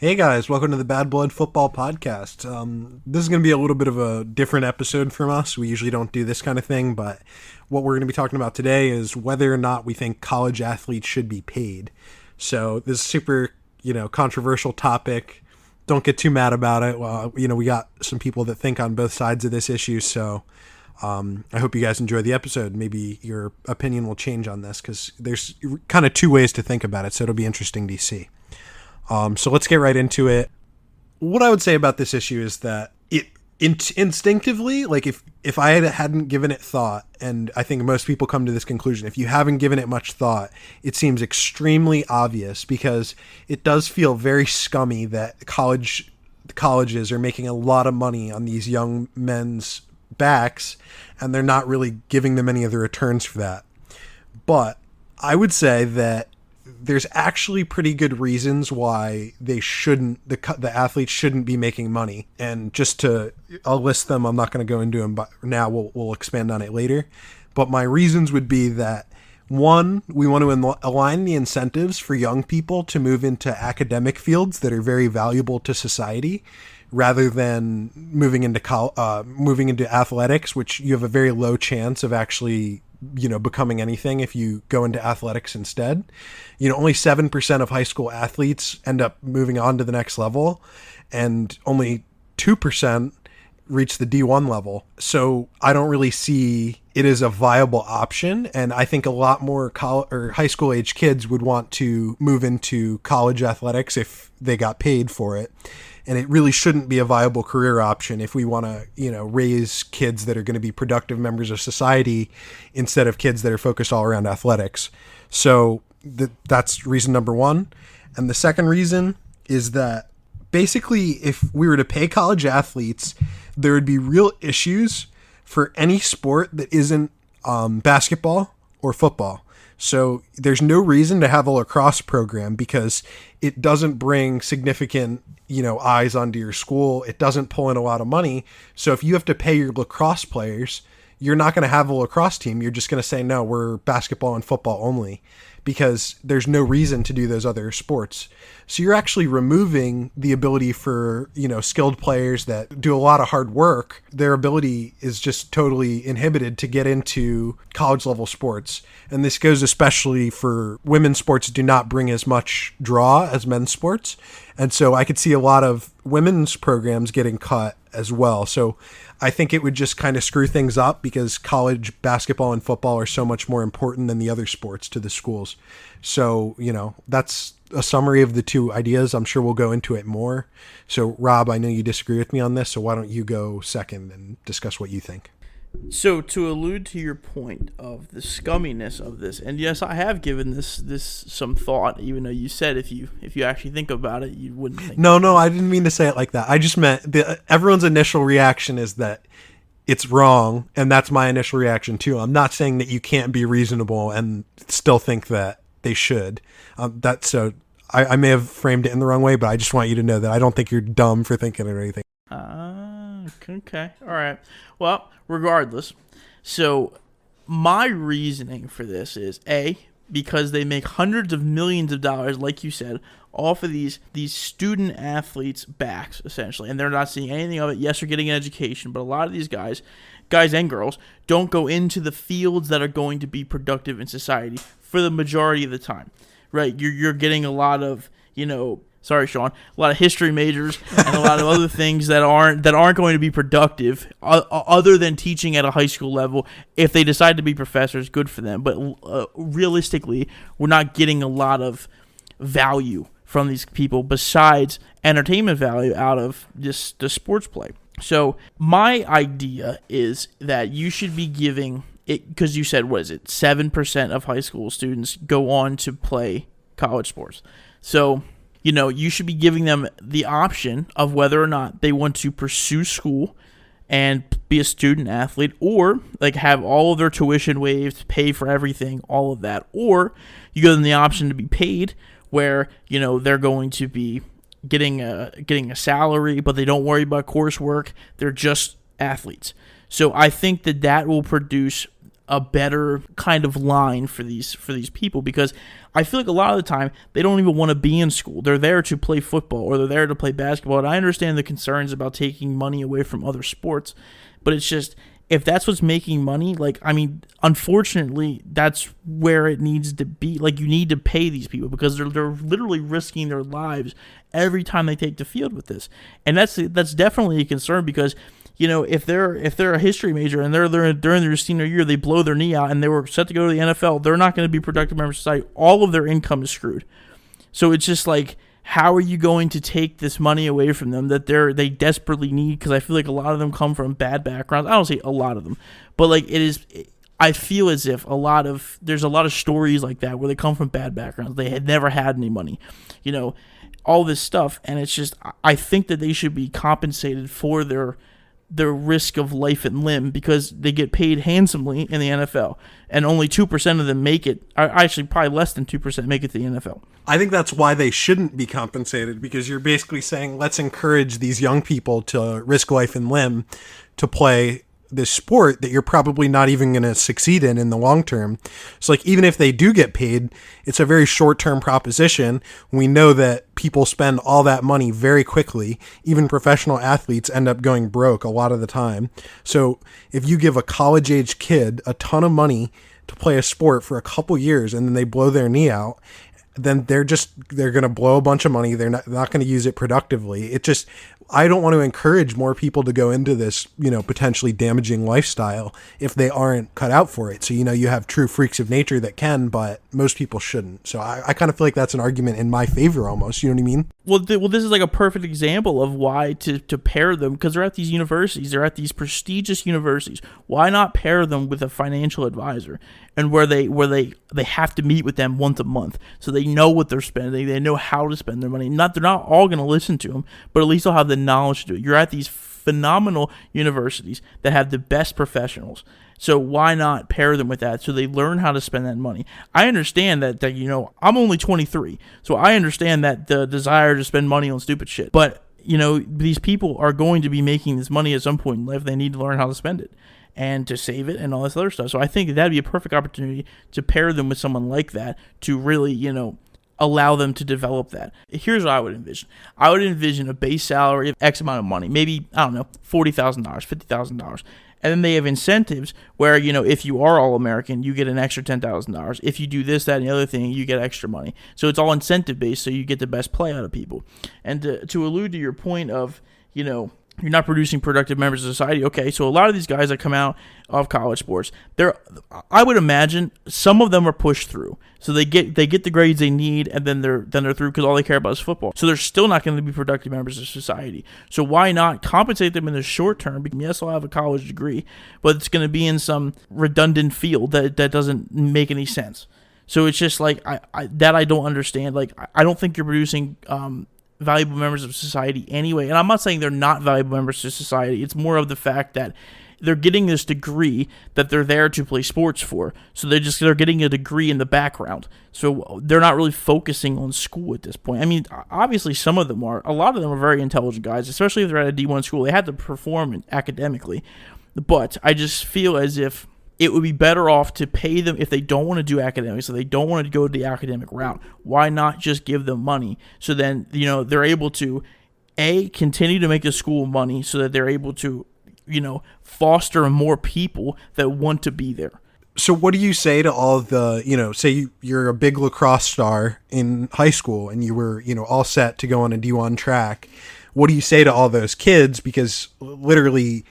Hey guys, welcome to the Bad Blood Football Podcast. This is going to be a little bit of a different episode from us. We usually don't do this kind of thing, but what we're going to be talking about today is whether or not we think college athletes should be paid. So this is a super, controversial topic. Don't get too mad about it. Well, we got some people that think on both sides of this issue, so I hope you guys enjoy the episode. Maybe your opinion will change on this because there's kind of two ways to think about it, so it'll be interesting to see. So let's get right into it. What I would say about this issue is that it instinctively, like if I hadn't given it thought, and I think most people come to this conclusion, if you haven't given it much thought, it seems extremely obvious because it does feel very scummy that colleges are making a lot of money on these young men's backs, and they're not really giving them any of the returns for that. But I would say that there's actually pretty good reasons why the athletes shouldn't be making money. And I'll list them. I'm not going to go into them, but now we'll expand on it later. But my reasons would be that, one, we want to align the incentives for young people to move into academic fields that are very valuable to society, rather than moving into athletics, which you have a very low chance of actually becoming anything if you go into athletics instead. Only 7% of high school athletes end up moving on to the next level, and only 2% reach the D1 level. So I don't really see it as a viable option. And I think a lot more high school age kids would want to move into college athletics if they got paid for it. And it really shouldn't be a viable career option if we want to, raise kids that are going to be productive members of society instead of kids that are focused all around athletics. So that's reason number one. And the second reason is that basically if we were to pay college athletes, there would be real issues for any sport that isn't basketball or football. So there's no reason to have a lacrosse program because it doesn't bring significant, eyes onto your school. It doesn't pull in a lot of money. So if you have to pay your lacrosse players, you're not going to have a lacrosse team. You're just going to say, no, we're basketball and football only, because there's no reason to do those other sports. So you're actually removing the ability for, skilled players that do a lot of hard work. Their ability is just totally inhibited to get into college level sports. And this goes especially for women's sports do not bring as much draw as men's sports. And so I could see a lot of women's programs getting cut as well. So I think it would just kind of screw things up because college basketball and football are so much more important than the other sports to the schools. So, that's a summary of the two ideas. I'm sure we'll go into it more. So, Rob, I know you disagree with me on this, so why don't you go second and discuss what you think? So to allude to your point of the scumminess of this, and yes, I have given this some thought, even though you said if you actually think about it, you wouldn't think. No, I didn't mean to say it like that. I just meant everyone's initial reaction is that it's wrong, and that's my initial reaction too. I'm not saying that you can't be reasonable and still think that they should. I may have framed it in the wrong way, but I just want you to know that I don't think you're dumb for thinking it or anything. Okay. All right. Well, regardless, so my reasoning for this is because they make hundreds of millions of dollars, like you said, off of these student athletes' backs, essentially, and they're not seeing anything of it. Yes, they're getting an education, but a lot of these guys and girls, don't go into the fields that are going to be productive in society for the majority of the time, right? You're getting a lot of, sorry, Sean, a lot of history majors and a lot of other things that aren't going to be productive other than teaching at a high school level. If they decide to be professors, good for them. But realistically, we're not getting a lot of value from these people besides entertainment value out of just the sports play. So my idea is that you should be giving it, because you said, 7% of high school students go on to play college sports. So you should be giving them the option of whether or not they want to pursue school and be a student athlete, or have all of their tuition waived, pay for everything, all of that. Or you give them the option to be paid where, they're going to be getting a salary, but they don't worry about coursework. They're just athletes. So I think that will produce a better kind of line for these people, because I feel like a lot of the time they don't even want to be in school. They're there to play football or they're there to play basketball. And I understand the concerns about taking money away from other sports, but it's just, if that's what's making money, like, I mean, unfortunately, that's where it needs to be. Like, you need to pay these people because they're literally risking their lives every time they take the field with this, and that's definitely a concern because, you know, if they're a history major and they're during their senior year, they blow their knee out and they were set to go to the NFL, they're not going to be productive members of society. All of their income is screwed. So it's just like, how are you going to take this money away from them that they desperately need? Because I feel like a lot of them come from bad backgrounds. I don't say a lot of them, but like I feel as if there's a lot of stories like that where they come from bad backgrounds. They had never had any money, you know, all this stuff. And it's just, I think that they should be compensated for their risk of life and limb because they get paid handsomely in the NFL, and only 2% of them make it. Actually, probably less than 2% make it to the NFL. I think that's why they shouldn't be compensated, because you're basically saying, let's encourage these young people to risk life and limb to play this sport that you're probably not even going to succeed in the long term. So like, even if they do get paid, it's a very short-term proposition. We know that people spend all that money very quickly. Even professional athletes end up going broke a lot of the time. So if you give a college-age kid a ton of money to play a sport for a couple years and then they blow their knee out, then they're going to blow a bunch of money. They're not going to use it productively. I don't want to encourage more people to go into this, you know, potentially damaging lifestyle if they aren't cut out for it. So, you know, you have true freaks of nature that can, but most people shouldn't. So I kind of feel like that's an argument in my favor almost. You know what I mean? Well, this is like a perfect example of why to pair them, because they're at these universities. They're at these prestigious universities. Why not pair them with a financial advisor, and where they have to meet with them once a month, so they know what they're spending. They know how to spend their money. They're not all going to listen to them, but at least they'll have the knowledge to do it. You're at these phenomenal universities that have the best professionals. So why not pair them with that so they learn how to spend that money? I understand that you know, I'm only 23, so I understand that the desire to spend money on stupid shit. But, you know, these people are going to be making this money at some point in life. They need to learn how to spend it and to save it and all this other stuff. So I think that'd be a perfect opportunity to pair them with someone like that to really, you know, allow them to develop that. Here's what I would envision. I would envision a base salary of X amount of money, maybe, I don't know, $40,000, $50,000. And then they have incentives where, you know, if you are All-American, you get an extra $10,000. If you do this, that, and the other thing, you get extra money. So it's all incentive-based, so you get the best play out of people. And to allude to your point of, you know, you're not producing productive members of society. Okay, so a lot of these guys that come out of college sports, I would imagine some of them are pushed through. So they get the grades they need, and then they're through because all they care about is football. So they're still not going to be productive members of society. So why not compensate them in the short term? Because yes, they'll have a college degree, but it's going to be in some redundant field that doesn't make any sense. So it's just like I don't understand. Like, I don't think you're producing valuable members of society anyway. And I'm not saying they're not valuable members of society. It's more of the fact that they're getting this degree that they're there to play sports for. So they're getting a degree in the background. So they're not really focusing on school at this point. I mean, obviously some of them are. A lot of them are very intelligent guys, especially if they're at a D1 school. They have to perform academically. But I just feel as if it would be better off to pay them if they don't want to do academics, so they don't want to go the academic route. Why not just give them money? So then, you know, they're able to, continue to make the school money so that they're able to, you know, foster more people that want to be there. So what do you say to all the, you know, say you're a big lacrosse star in high school and you were, you know, all set to go on a D1 track. What do you say to all those kids? Because literally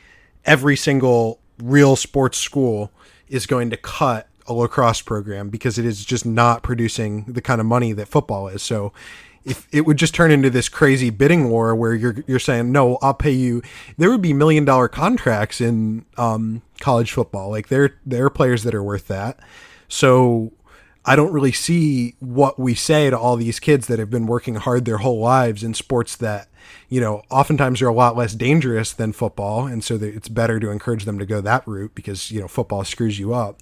every single real sports school is going to cut a lacrosse program because it is just not producing the kind of money that football is. So if it would just turn into this crazy bidding war where you're saying, no, I'll pay you. There would be $1 million contracts in college football. Like there are players that are worth that. So I don't really see what we say to all these kids that have been working hard their whole lives in sports that, you know, oftentimes are a lot less dangerous than football. And so it's better to encourage them to go that route because, you know, football screws you up.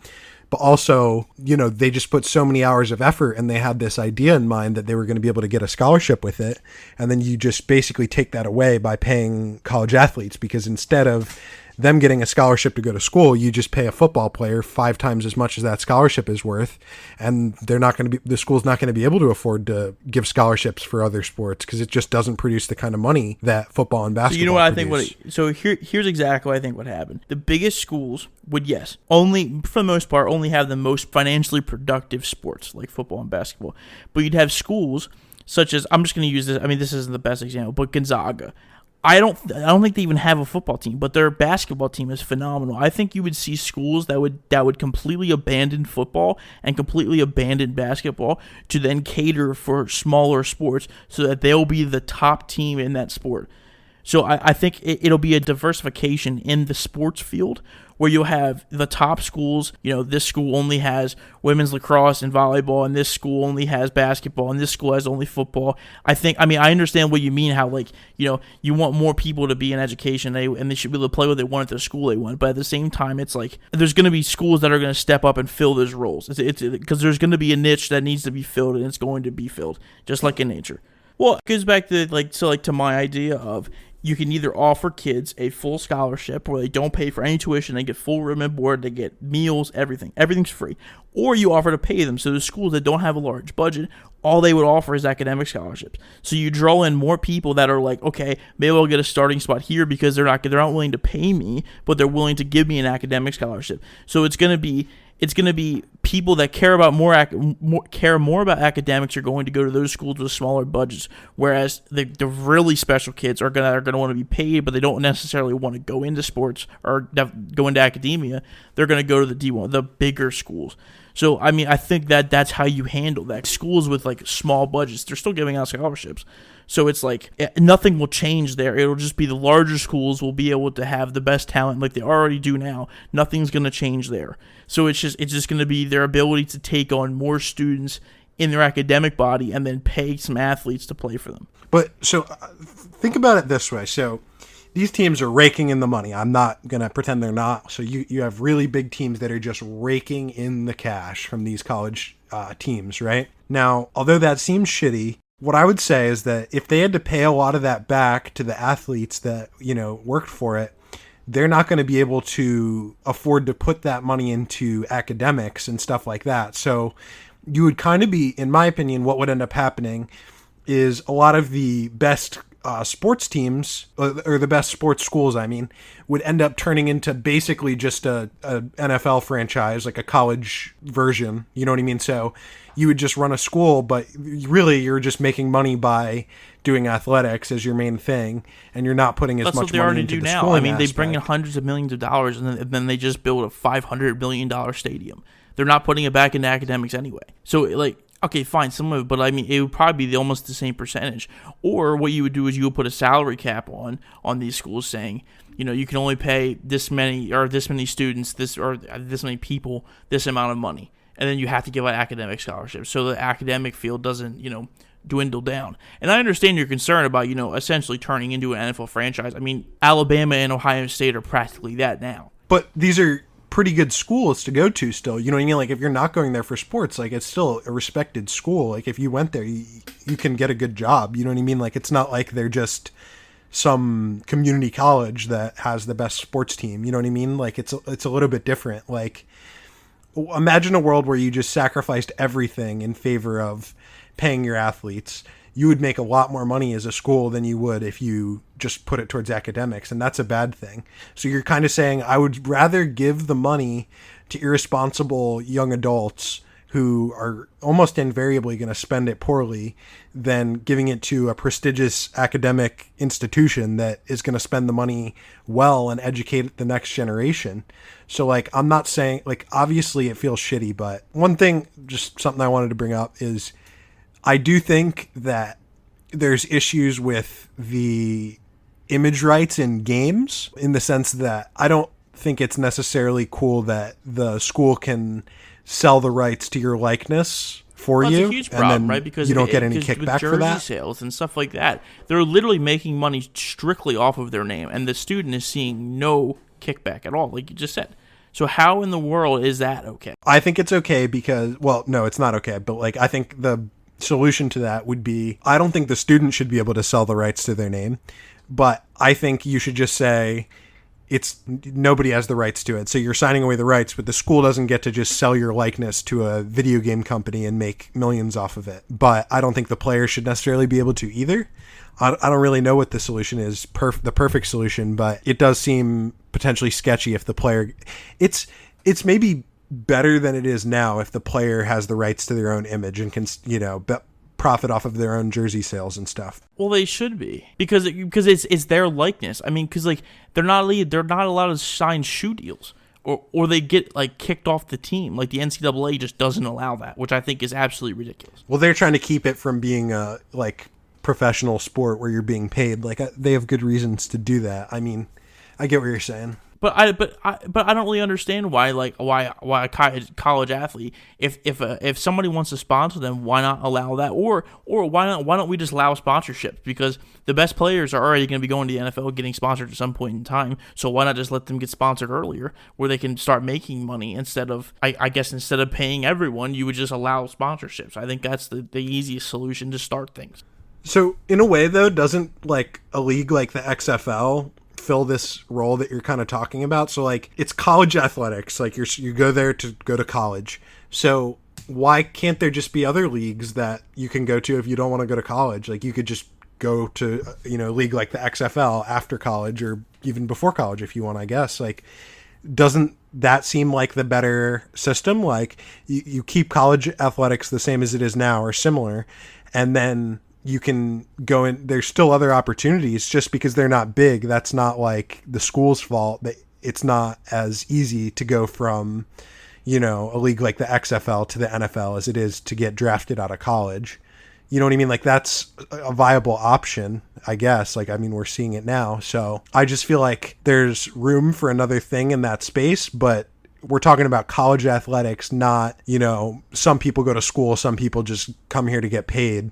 But also, you know, they just put so many hours of effort and they had this idea in mind that they were going to be able to get a scholarship with it. And then you just basically take that away by paying college athletes, because instead of them getting a scholarship to go to school. You just pay a football player 5 times as much as that scholarship is worth, and the school's not going to be able to afford to give scholarships for other sports because it just doesn't produce the kind of money that football and basketball So you know what produce. I think? Here's exactly what I think would happen. The biggest schools would, yes, only for the most part, only have the most financially productive sports like football and basketball. But you'd have schools such as, I'm just going to use this. I mean, this isn't the best example, but Gonzaga. I don't think they even have a football team, but their basketball team is phenomenal. I think you would see schools that would completely abandon football and completely abandon basketball to then cater for smaller sports so that they'll be the top team in that sport. So I think it'll be a diversification in the sports field where you'll have the top schools. This school only has women's lacrosse and volleyball, and this school only has basketball, and this school has only football. I understand what you mean, how you want more people to be in education, and they should be able to play what they want at the school they want. But at the same time, it's like there's going to be schools that are going to step up and fill those roles. It's because there's going to be a niche that needs to be filled, and it's going to be filled, just like in nature. Well, it goes back to my idea of you can either offer kids a full scholarship where they don't pay for any tuition, they get full room and board, they get meals, everything's free, or you offer to pay them. So the schools that don't have a large budget, all they would offer is academic scholarships. So you draw in more people that are like, okay, maybe I'll get a starting spot here because they're not willing to pay me, but they're willing to give me an academic scholarship. So it's going to be people that care more about academics are going to go to those schools with smaller budgets, whereas the really special kids are gonna want to be paid, but they don't necessarily want to go into sports or go into academia. They're gonna go to the D1, the bigger schools. So I think that's how you handle that. Schools with like small budgets, they're still giving out scholarships. So it's like nothing will change there. It'll just be the larger schools will be able to have the best talent like they already do now. Nothing's going to change there. So it's just going to be their ability to take on more students in their academic body and then pay some athletes to play for them. But so think about it this way. So these teams are raking in the money. I'm not going to pretend they're not. So you have really big teams that are just raking in the cash from these college teams, right? Now, although that seems shitty, what I would say is that if they had to pay a lot of that back to the athletes that, worked for it, they're not going to be able to afford to put that money into academics and stuff like that. So you would kind of be, in my opinion, what would end up happening is a lot of the best sports teams, or the best sports schools, would end up turning into basically just a NFL franchise, like a college version. You know what I mean? So you would just run a school, but really you're just making money by doing athletics as your main thing, and you're not putting as much money into the schooling aspect. That's what they already do now. They bring in hundreds of millions of dollars, and then they just build a $500 million stadium. They're not putting it back into academics anyway. So, okay, fine, some of it, but it would probably be almost the same percentage. Or what you would do is you would put a salary cap on these schools saying, you can only pay this many students, this many people, this amount of money. And then you have to give out academic scholarships so the academic field doesn't, dwindle down. And I understand your concern about, essentially turning into an NFL franchise. Alabama and Ohio State are practically that now. But these are pretty good schools to go to still. You know what I mean? Like, if you're not going there for sports, it's still a respected school. Like, if you went there, you can get a good job. You know what I mean? Like, it's not like they're just some community college that has the best sports team. You know what I mean? Like, it's a little bit different. Like, imagine a world where you just sacrificed everything in favor of paying your athletes. You would make a lot more money as a school than you would if you just put it towards academics, and that's a bad thing. So you're kind of saying, I would rather give the money to irresponsible young adults who are almost invariably going to spend it poorly than giving it to a prestigious academic institution that is going to spend the money well and educate the next generation. So, I'm not saying, obviously it feels shitty, but one thing, just something I wanted to bring up is I do think that there's issues with the image rights in games, in the sense that I don't think it's necessarily cool that the school can sell the rights to your likeness for you. It's a huge problem, right? Because you don't get any kickback for that. Jersey sales and stuff like that, they're literally making money strictly off of their name, and the student is seeing no kickback at all, like you just said. So how in the world is that okay? I think it's okay because, well, no, it's not okay, but I think the solution to that would be, I don't think the student should be able to sell the rights to their name, but I think you should just say, nobody has the rights to it. So you're signing away the rights, but the school doesn't get to just sell your likeness to a video game company and make millions off of it. But I don't think the player should necessarily be able to either. I don't really know what the solution is, the perfect solution, but it does seem potentially sketchy if the player... It's maybe better than it is now if the player has the rights to their own image and can, profit off of their own jersey sales and stuff. Well, they should be because it's their likeness. I mean, because like they're not allowed to sign shoe deals, or they get like kicked off the team. Like the NCAA just doesn't allow that, which I think is absolutely ridiculous. Well, they're trying to keep it from being a professional sport where you're being paid. Like they have good reasons to do that. I mean, I get what you're saying. But I don't really understand why a college athlete, if somebody wants to sponsor them, why not allow that, or why don't we just allow sponsorships? Because the best players are already going to be going to the NFL, getting sponsored at some point in time. So why not just let them get sponsored earlier, where they can start making money instead of paying everyone, you would just allow sponsorships. I think that's the easiest solution to start things. So in a way, though, doesn't like a league like the XFL fill this role that you're kind of talking about? So like it's college athletics, like you go there to go to college. So why can't there just be other leagues that you can go to if you don't want to go to college? Like you could just go to a league like the XFL after college or even before college if you want, I guess. Like doesn't that seem like the better system? Like you keep college athletics the same as it is now or similar, and then you can go in. There's still other opportunities. Just because they're not big, that's not like the school's fault. That it's not as easy to go from, a league like the XFL to the NFL as it is to get drafted out of college. You know what I mean? Like that's a viable option, I guess. Like, I mean, we're seeing it now. So I just feel like there's room for another thing in that space, but we're talking about college athletics, not, some people go to school, some people just come here to get paid.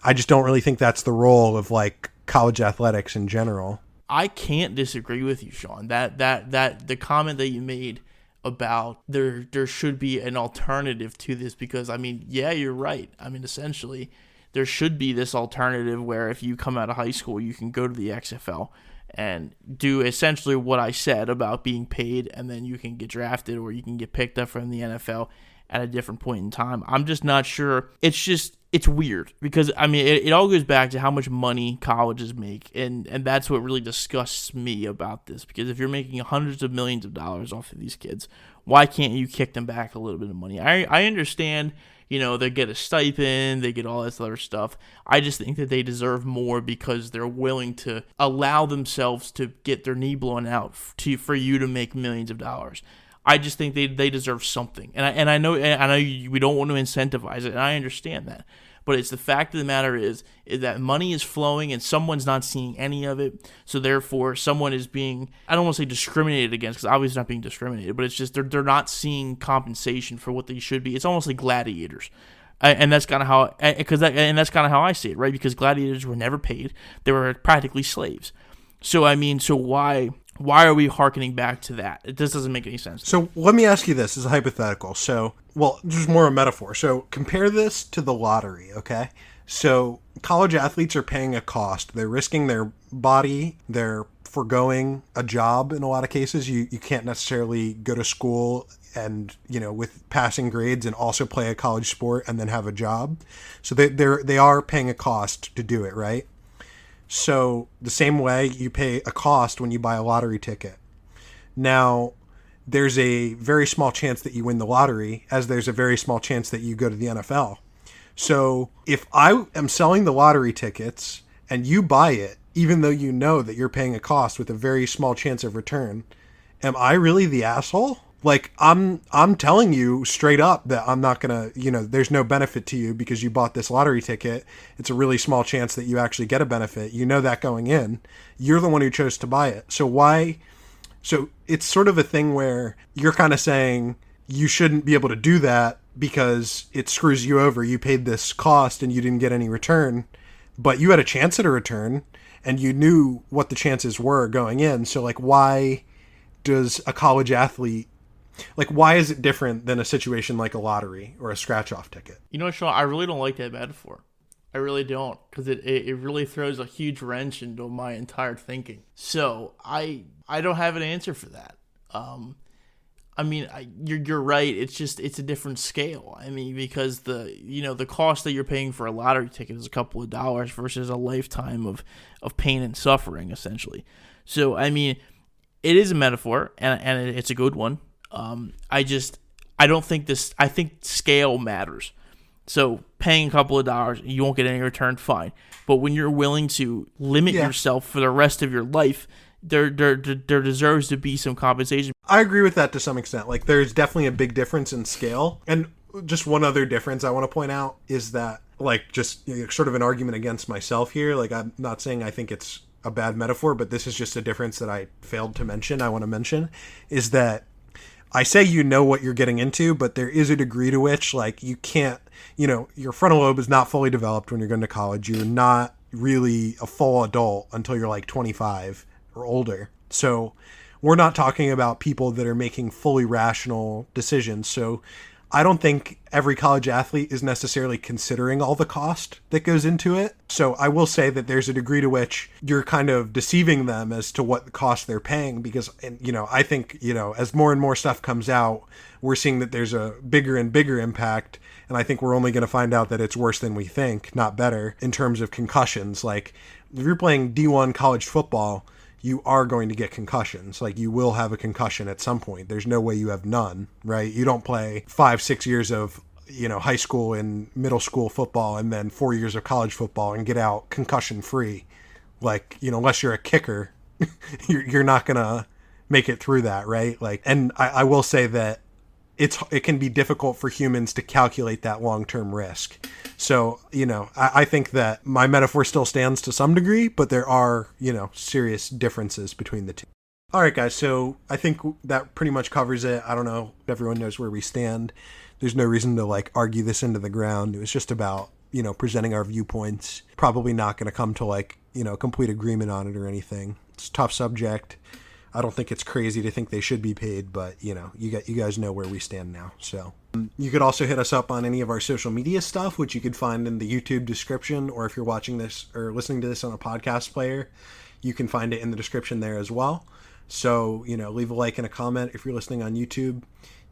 I just don't really think that's the role of like college athletics in general. I can't disagree with you, Sean. That the comment that you made about there should be an alternative to this, because I mean, yeah, you're right. I mean, essentially, there should be this alternative where if you come out of high school, you can go to the XFL and do essentially what I said about being paid, and then you can get drafted or you can get picked up from the NFL at a different point in time. I'm just not sure. It's weird because, I mean, it all goes back to how much money colleges make, and that's what really disgusts me about this, because if you're making hundreds of millions of dollars off of these kids, why can't you kick them back a little bit of money? I understand, they get a stipend, they get all this other stuff. I just think that they deserve more because they're willing to allow themselves to get their knee blown out for you to make millions of dollars. I just think they deserve something, and I know we don't want to incentivize it, and I understand that, but it's the fact of the matter is that money is flowing and someone's not seeing any of it, so therefore someone is being, I don't want to say discriminated against, because obviously not being discriminated, but it's just they're not seeing compensation for what they should be. It's almost like gladiators. And that's kind of how, that's kind of how I see it, right? Because gladiators were never paid; they were practically slaves. So I mean, why are we hearkening back to that? This doesn't make any sense. So let me ask you this as a hypothetical. So, just more a metaphor. So compare this to the lottery, okay? So college athletes are paying a cost. They're risking their body. They're foregoing a job in a lot of cases. You can't necessarily go to school and, with passing grades and also play a college sport and then have a job. So they are paying a cost to do it, right? So the same way you pay a cost when you buy a lottery ticket. Now, there's a very small chance that you win the lottery, as there's a very small chance that you go to the NFL. So if I am selling the lottery tickets and you buy it, even though you know that you're paying a cost with a very small chance of return, am I really the asshole? Like, I'm telling you straight up that I'm not going to, there's no benefit to you because you bought this lottery ticket. It's a really small chance that you actually get a benefit. You know that going in. You're the one who chose to buy it. So it's sort of a thing where you're kind of saying you shouldn't be able to do that because it screws you over. You paid this cost and you didn't get any return, but you had a chance at a return and you knew what the chances were going in. So, like, why does a college athlete, why is it different than a situation like a lottery or a scratch-off ticket? You know what, Sean? I really don't like that metaphor. I really don't, because it really throws a huge wrench into my entire thinking. So, I don't have an answer for that. I mean, you're right. It's a different scale. I mean, because the cost that you're paying for a lottery ticket is a couple of dollars versus a lifetime of pain and suffering, essentially. So I mean, it is a metaphor, and it's a good one. I don't think this. I think scale matters. So paying a couple of dollars, you won't get any return, fine. But when you're willing to limit yourself for the rest of your life, there deserves to be some compensation. I agree with that to some extent. Like, there's definitely a big difference in scale. And just one other difference I want to point out is that, like, just sort of an argument against myself here. Like, I'm not saying I think it's a bad metaphor, but this is just a difference that I failed to mention. I want to mention is that I say you know what you're getting into, but there is a degree to which, like, you can't, your frontal lobe is not fully developed when you're going to college. You're not really a full adult until you're like 25 or older. So we're not talking about people that are making fully rational decisions. So I don't think every college athlete is necessarily considering all the cost that goes into it. So I will say that there's a degree to which you're kind of deceiving them as to what cost they're paying because, I think, as more and more stuff comes out, we're seeing that there's a bigger and bigger impact. And I think we're only going to find out that it's worse than we think, not better, in terms of concussions. Like, if you're playing D1 college football, you are going to get concussions. Like, you will have a concussion at some point. There's no way you have none, right? You don't play 5-6 years of, high school and middle school football and then 4 years of college football and get out concussion free. Like, unless you're a kicker, you're not going to make it through that, right? Like, and I will say that it can be difficult for humans to calculate that long-term risk. So, I think that my metaphor still stands to some degree, but there are, serious differences between the two. All right, guys. So I think that pretty much covers it. I don't know if everyone knows where we stand. There's no reason to argue this into the ground. It was just about, presenting our viewpoints. Probably not going to come to complete agreement on it or anything. It's a tough subject. I don't think it's crazy to think they should be paid, but you guys know where we stand now. So you could also hit us up on any of our social media stuff, which you could find in the YouTube description, or if you're watching this or listening to this on a podcast player, you can find it in the description there as well. So, leave a like and a comment if you're listening on YouTube.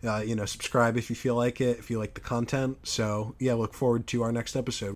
Subscribe if you feel like it, if you like the content. So, yeah, look forward to our next episode.